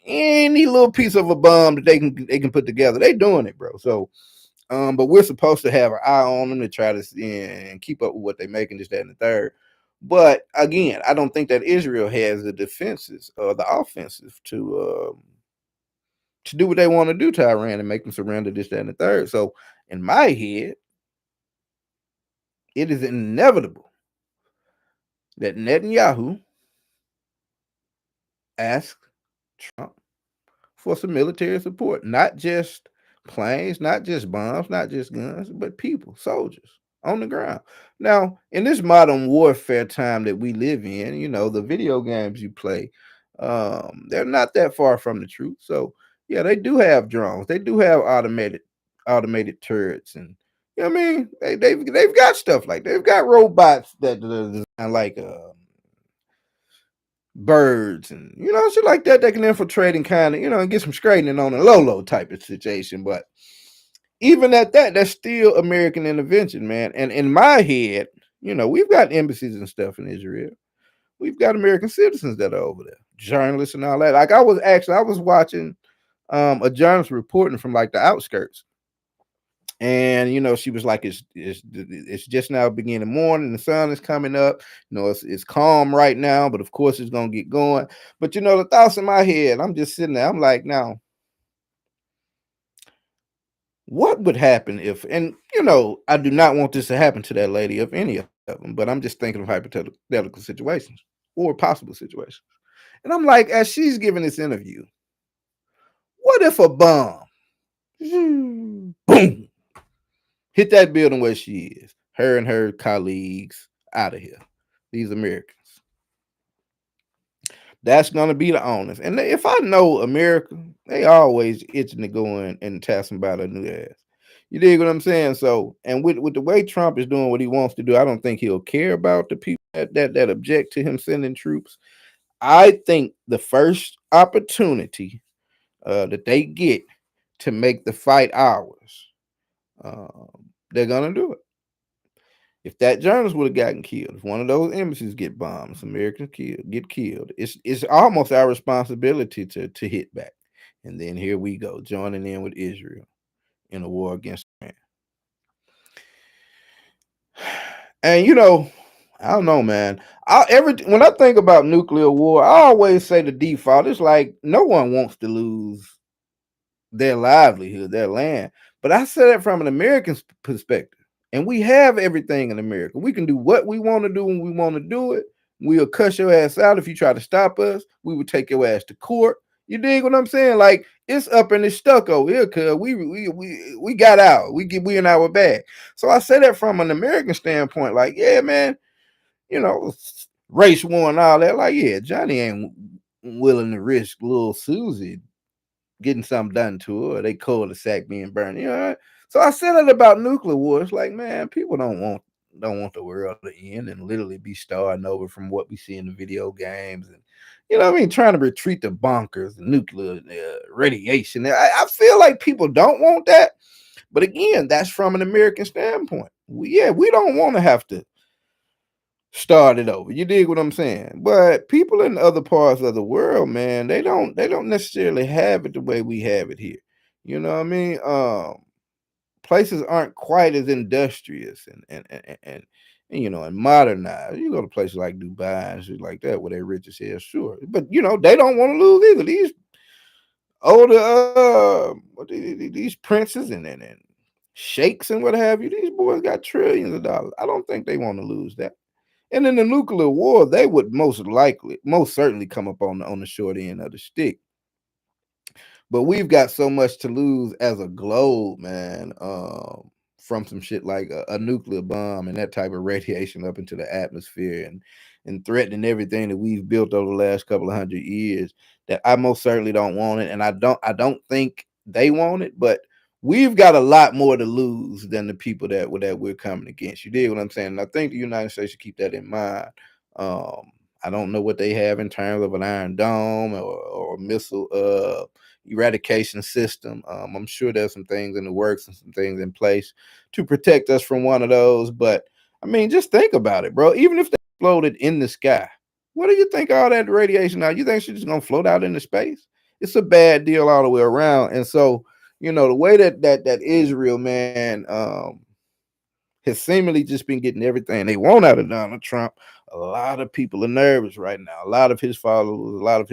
any little piece of a bomb that they can put together, they doing it, bro. So But we're supposed to have an eye on them to try to see and keep up with what they making, this, that, and the third. But again, I don't think that Israel has the defenses or the offensive to do what they want to do to Iran and make them surrender, this, that, and the third. So in my head, it is inevitable that Netanyahu asks Trump for some military support, not just planes, not just bombs, not just guns, but people, soldiers on the ground. Now, in this modern warfare time that we live in, the video games you play, they're not that far from the truth. So, yeah, they do have drones. They do have automated turrets, and I mean, they've got stuff like they've got robots that are designed like birds and shit like that can infiltrate and kind of and get some straightening on a low type of situation. But even at that, that's still American intervention, man. And in my head, we've got embassies and stuff in Israel. We've got American citizens that are over there, journalists and all that. Like I was watching a journalist reporting from like the outskirts. And she was like, it's just now beginning morning. The sun is coming up. It's calm right now, but of course it's gonna get going. But the thoughts in my head, I'm just sitting there. I'm like, now, what would happen if? And I do not want this to happen to that lady of any of them. But I'm just thinking of hypothetical situations or possible situations. And I'm like, as she's giving this interview, what if a bomb, boom, hit that building where she is, her and her colleagues out of here, these Americans? That's going to be the honest. And if I know America, they always itching to go in and tap somebody a new ass. You dig what I'm saying? So, and with the way Trump is doing what he wants to do, I don't think he'll care about the people that object to him sending troops. I think the first opportunity that they get to make the fight ours, they're gonna do it. If that journalist would have gotten killed, if one of those embassies get bombed, Americans get killed, it's almost our responsibility to hit back. And then here we go, joining in with Israel in a war against Iran. And I don't know, man. When I think about nuclear war, I always say the default. It's like no one wants to lose their livelihood, their land. But I say that from an American perspective. And we have everything in America. We can do what we want to do when we want to do it. We'll cuss your ass out if you try to stop us. We would take your ass to court. You dig what I'm saying? Like it's up and it's stuck over here, cuz we got out. We in our bag. So I say that from an American standpoint. Like, yeah, man, race war and all that. Like, yeah, Johnny ain't willing to risk little Susie getting something done to her. Or they cul-de-sac being burned. So I said it about nuclear war. It's like, man, people don't want the world to end and literally be starting over from what we see in the video games and what I mean, trying to retreat to bunkers and nuclear radiation. I feel like people don't want that. But again, that's from an American standpoint. We don't want to have to start it over. You dig what I'm saying? But people in other parts of the world, man, they don't necessarily have it the way we have it here. You know what I mean? Places aren't quite as industrious and modernized. You go to places like Dubai and shit like that where they're rich as hell, sure. But they don't want to lose either. These older these princes and sheikhs and what have you, these boys got trillions of dollars. I don't think they want to lose that. And in the nuclear war, they would most certainly come up on the short end of the stick. But we've got so much to lose as a globe, man, from some shit like a nuclear bomb and that type of radiation up into the atmosphere and threatening everything that we've built over the last couple of 100 years. That I most certainly don't want it, and I don't think they want it. But we've got a lot more to lose than the people that we're coming against. You dig what I'm saying? And I think the United States should keep that in mind. I don't know what they have in terms of an Iron Dome or missile eradication system. I'm sure there's some things in the works and some things in place to protect us from one of those. But I mean, just think about it, bro. Even if they floated in the sky, what do you think all that radiation now? You think she's just gonna float out into space? It's a bad deal all the way around. And so, the way that Israel, man, has seemingly just been getting everything they want out of Donald Trump. A lot of people are nervous right now. A lot of his followers, a lot of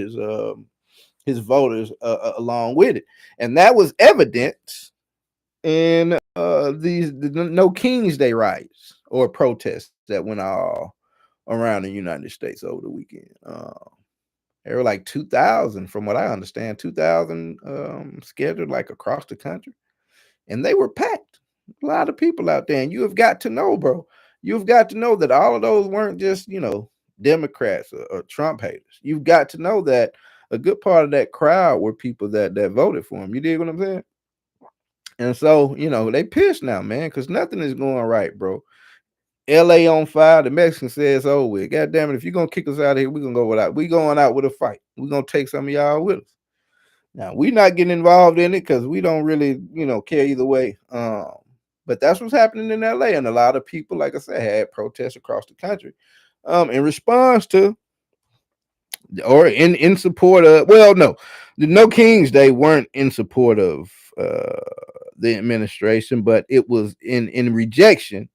his voters, along with it, and that was evident in the No King's Day riots or protests that went all around the United States over the weekend. There were like 2,000, from what I understand, 2,000 scheduled like across the country, and they were packed. A lot of people out there, and you have got to know, bro. You've got to know that all of those weren't just Democrats or Trump haters. You've got to know that a good part of that crowd were people that voted for him. You dig what I'm saying? And so they pissed now, man, because nothing is going right, bro. LA on fire. The Mexicans says, "Oh, well, God damn it! If you're gonna kick us out of here, we're gonna go without. We going out with a fight. We're gonna take some of y'all with us." Now we're not getting involved in it because we don't really, care either way. But that's what's happening in LA, and a lot of people, like I said, had protests across the country, in response to or in support of. Well, no, the No Kings Day weren't in support of the administration, but it was in rejection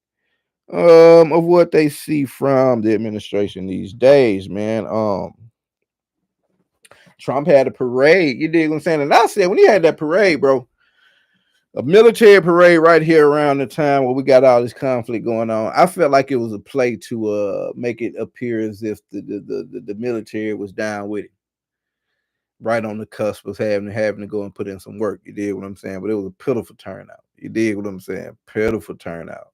of what they see from the administration these days, man. Trump had a parade. You dig what I'm saying? And I said when he had that parade, bro, a military parade right here around the time where we got all this conflict going on. I felt like it was a play to make it appear as if the military was down with it, right on the cusp of having to go and put in some work. You did what I'm saying? But it was a pitiful turnout. You did what I'm saying? Pitiful turnout.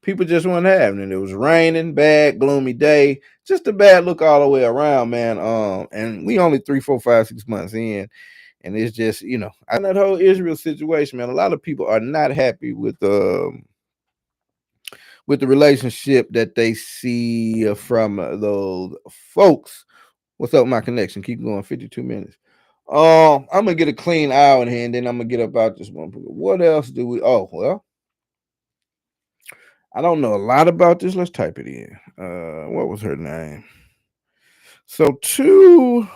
People just weren't having it. It was raining, bad, gloomy day, just a bad look all the way around, man. And we only 3, 4, 5, 6 months in, and it's just I that whole Israel situation, man. A lot of people are not happy with the relationship that they see from those folks. What's up, my connection? Keep going. 52 minutes. I'm gonna get a clean hour in here, and then I'm gonna get up out this one. What else do we? Oh well. I don't know a lot about this. Let's type it in. What was her name? So two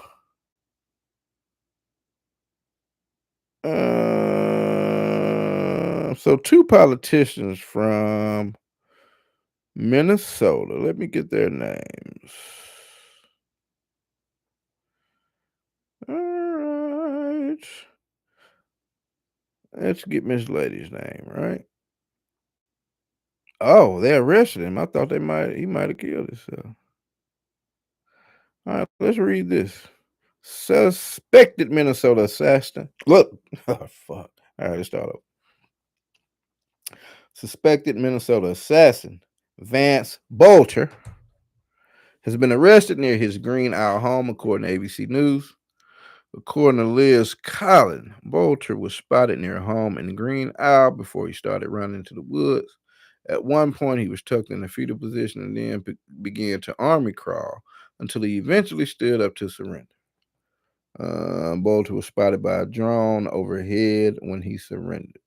politicians from Minnesota. Let me get their names. All right. Let's get Miss Lady's name, right? Oh, they arrested him. I thought he might have killed himself. All right, let's read this. Suspected Minnesota assassin. Look, oh, fuck. All right, let's start over. Suspected Minnesota assassin Vance Bolter has been arrested near his Green Isle home, according to ABC News. According to Liz Collin, Bolter was spotted near a home in Green Isle before he started running into the woods. At one point, he was tucked in a fetal position and then began to army crawl until he eventually stood up to surrender. Bolter was spotted by a drone overhead when he surrendered.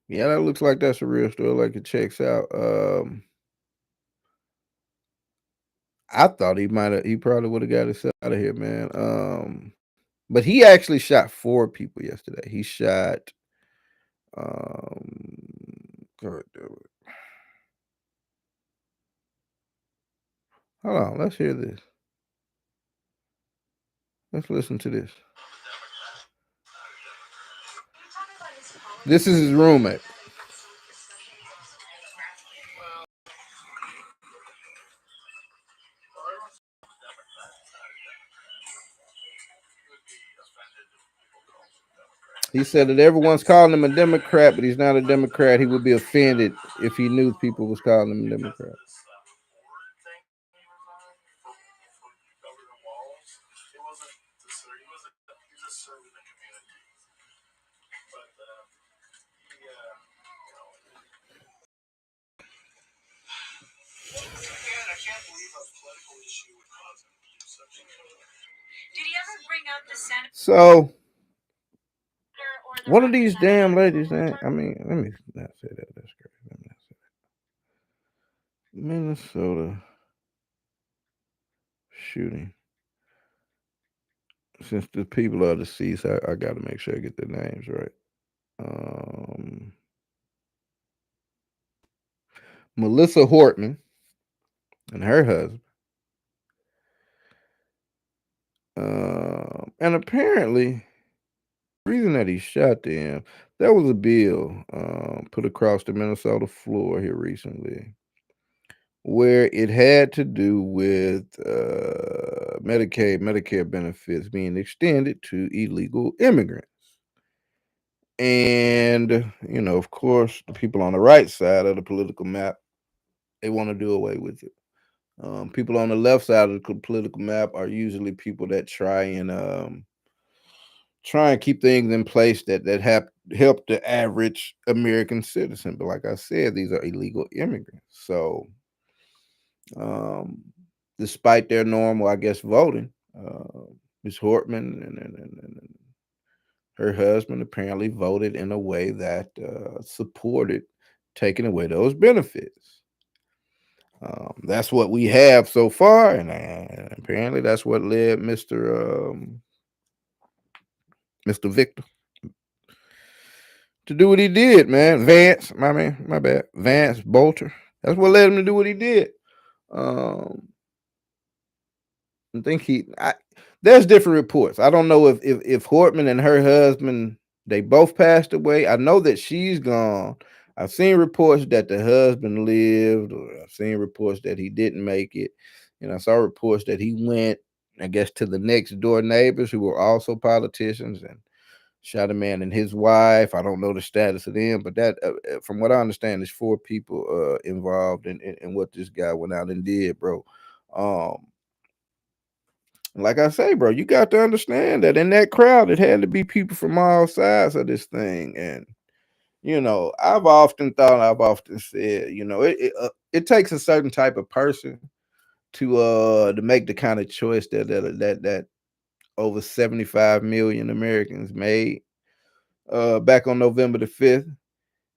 Yeah, that looks like that's a real story. Like it checks out. I thought he probably would have got himself out of here, man. But he actually shot 4 people yesterday. He shot God damn it. Hold on, let's hear this. Let's listen to this. This is his roommate. He said that everyone's calling him a Democrat, but he's not a Democrat. He would be offended if he knew people was calling him a Democrat. So one of these damn ladies, I mean, let me not say that. That's crazy. Let me not say that. Minnesota shooting. since the people are deceased, I got to make sure I get their names right. Um, Melissa Hortman and her husband. And apparently, the reason that he shot them, there was a bill put across the Minnesota floor here recently where it had to do with Medicare benefits being extended to illegal immigrants. And, of course, the people on the right side of the political map, they want to do away with it. People on the left side of the political map are usually people that try and keep things in place that have help the average American citizen. But like I said, these are illegal immigrants. So, um, despite their normal, I guess, voting, Ms. Hortman and her husband apparently voted in a way that supported taking away those benefits. That's what we have so far, and apparently that's what led Mr. Victor to do what he did, man. Vance, my man, my bad. Vance Bolter. That's what led him to do what he did. Um, I think there's different reports. I don't know if Hortman and her husband they both passed away. I know that she's gone. I've seen reports that the husband lived, or I've seen reports that he didn't make it. And I saw reports that he went, I guess, to the next door neighbors who were also politicians and shot a man and his wife. I don't know the status of them, but that, from what I understand, there's four people involved in what this guy went out and did, bro. Um, like I say, bro, you got to understand that in that crowd, it had to be people from all sides of this thing. And, I've often said, it takes a certain type of person to make the kind of choice that over 75 million Americans made back on November the 5th.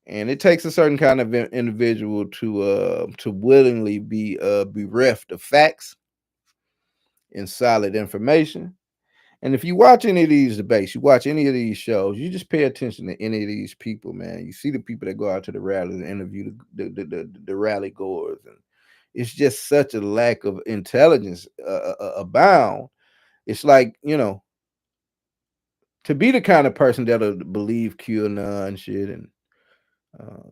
And it takes a certain kind of individual to willingly be bereft of facts and solid information. And if you watch any of these debates, you watch any of these shows, you just pay attention to any of these people, man. You see the people that go out to the rallies and interview the rally goers, and it's just such a lack of intelligence abound. It's like, to be the kind of person that'll believe QAnon shit and uh,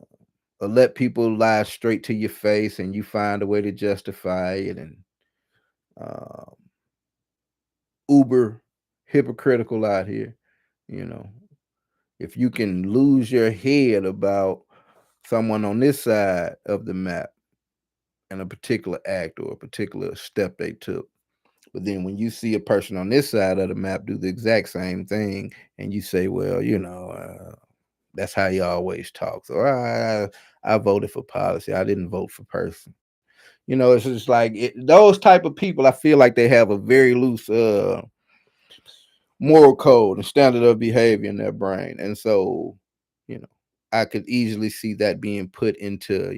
or let people lie straight to your face, and you find a way to justify it, and um, uber hypocritical out here, you know. If you can lose your head about someone on this side of the map and a particular act or a particular step they took, but then when you see a person on this side of the map do the exact same thing, and you say, well, that's how he always talks, or I voted for policy, I didn't vote for person. It's just like those type of people. I feel like they have a very loose moral code and standard of behavior in their brain, and so you know, I could easily see that being put into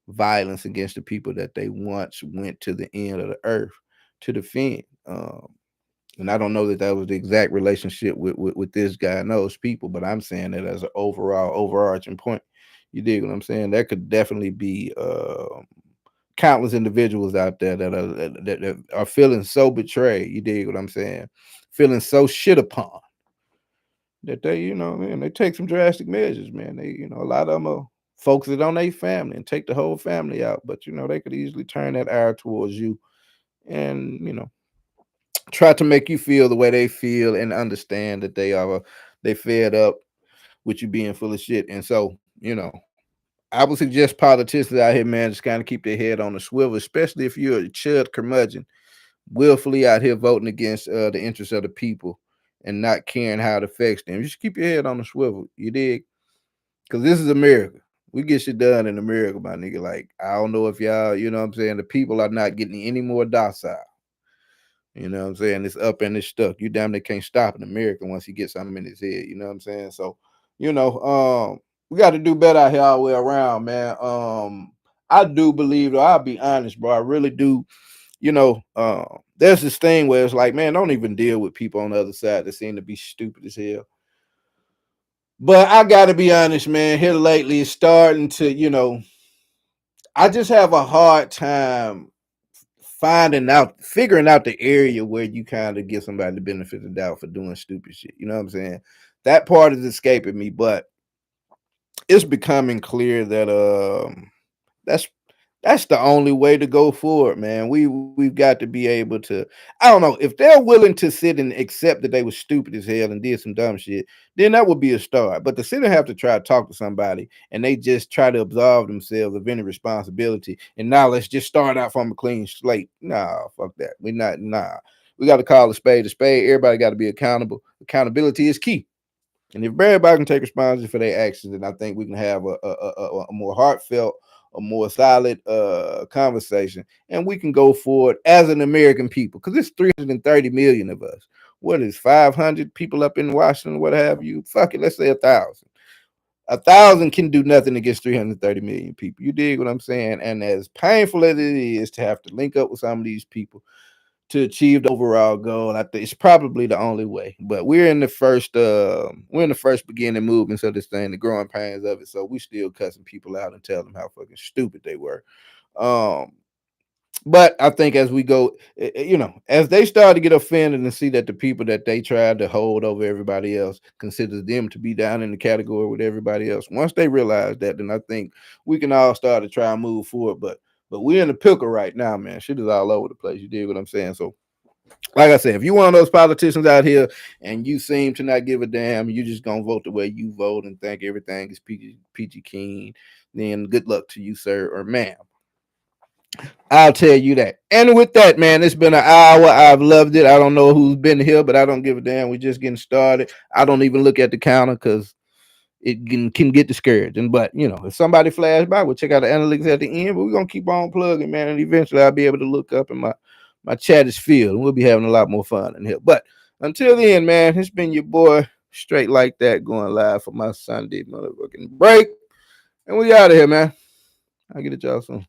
violence against the people that they once went to the end of the earth to defend. And I don't know that that was the exact relationship with this guy and those people, but I'm saying that as an overall overarching point. You dig what I'm saying? There could definitely be countless individuals out there that are feeling so betrayed. You dig what I'm saying? Feeling so shit upon that they, man, they take some drastic measures, man. They, a lot of them are focus it on their family and take the whole family out. But they could easily turn that ire towards you and try to make you feel the way they feel and understand that they fed up with you being full of shit. And so, I would suggest politicians out here, man, just kind of keep their head on the swivel, especially if you're a chud curmudgeon, willfully out here voting against the interests of the people and not caring how it affects them. Just keep your head on the swivel. You dig? Because this is America. We get shit done in America, my nigga. Like, I don't know if y'all, you know what I'm saying? The people are not getting any more docile. You know what I'm saying? It's up and it's stuck. You damn near can't stop in America once he gets something in his head. You know what I'm saying? So, we got to do better out here all the way around, man. I do believe, though, I'll be honest, bro. I really do. there's this thing where it's like, man, don't even deal with people on the other side that seem to be stupid as hell. But I gotta be honest, man, here lately it's starting to, I just have a hard time figuring out the area where you kind of give somebody the benefit of the doubt for doing stupid shit. You know what I'm saying? That part is escaping me, but it's becoming clear that that's that's the only way to go forward, man. We've got to be able to. I don't know if they're willing to sit and accept that they were stupid as hell and did some dumb shit. Then that would be a start. But to sit and have to try to talk to somebody and they just try to absolve themselves of any responsibility, and now let's just start out from a clean slate. Nah, fuck that. We not. Nah. We got to call a spade a spade. Everybody got to be accountable. Accountability is key. And if everybody can take responsibility for their actions, then I think we can have a more heartfelt, a more solid conversation, and we can go forward as an American people, because it's 330 million of us. What is 500 people up in Washington? What have you? Fuck it, let's say 1,000. 1,000 can do nothing against 330 million people. You dig what I'm saying? And as painful as it is to have to link up with some of these people to achieve the overall goal, I think it's probably the only way. But we're in the first beginning movements of this thing, the growing pains of it. So we still cussing people out and tell them how fucking stupid they were. Um, but I think as we go, as they start to get offended and see that the people that they tried to hold over everybody else considers them to be down in the category with everybody else, once they realize that, then I think we can all start to try and move forward. But we're in the pickle right now, man. Shit is all over the place. You dig what I'm saying? So, like I said, if you one of those politicians out here and you seem to not give a damn, you just gonna vote the way you vote and think everything is peachy keen, then good luck to you, sir or ma'am. I'll tell you that. And with that, man, it's been an hour. I've loved it. I don't know who's been here, but I don't give a damn. We're just getting started. I don't even look at the counter because it can get discouraging. But if somebody flash by, we'll check out the analytics at the end. But we're gonna keep on plugging, man. And eventually I'll be able to look up and my chat is filled, and we'll be having a lot more fun in here. But until then, man, it's been your boy straight like that going live for my Sunday motherfucking break. And we out of here, man. I'll get it y'all soon.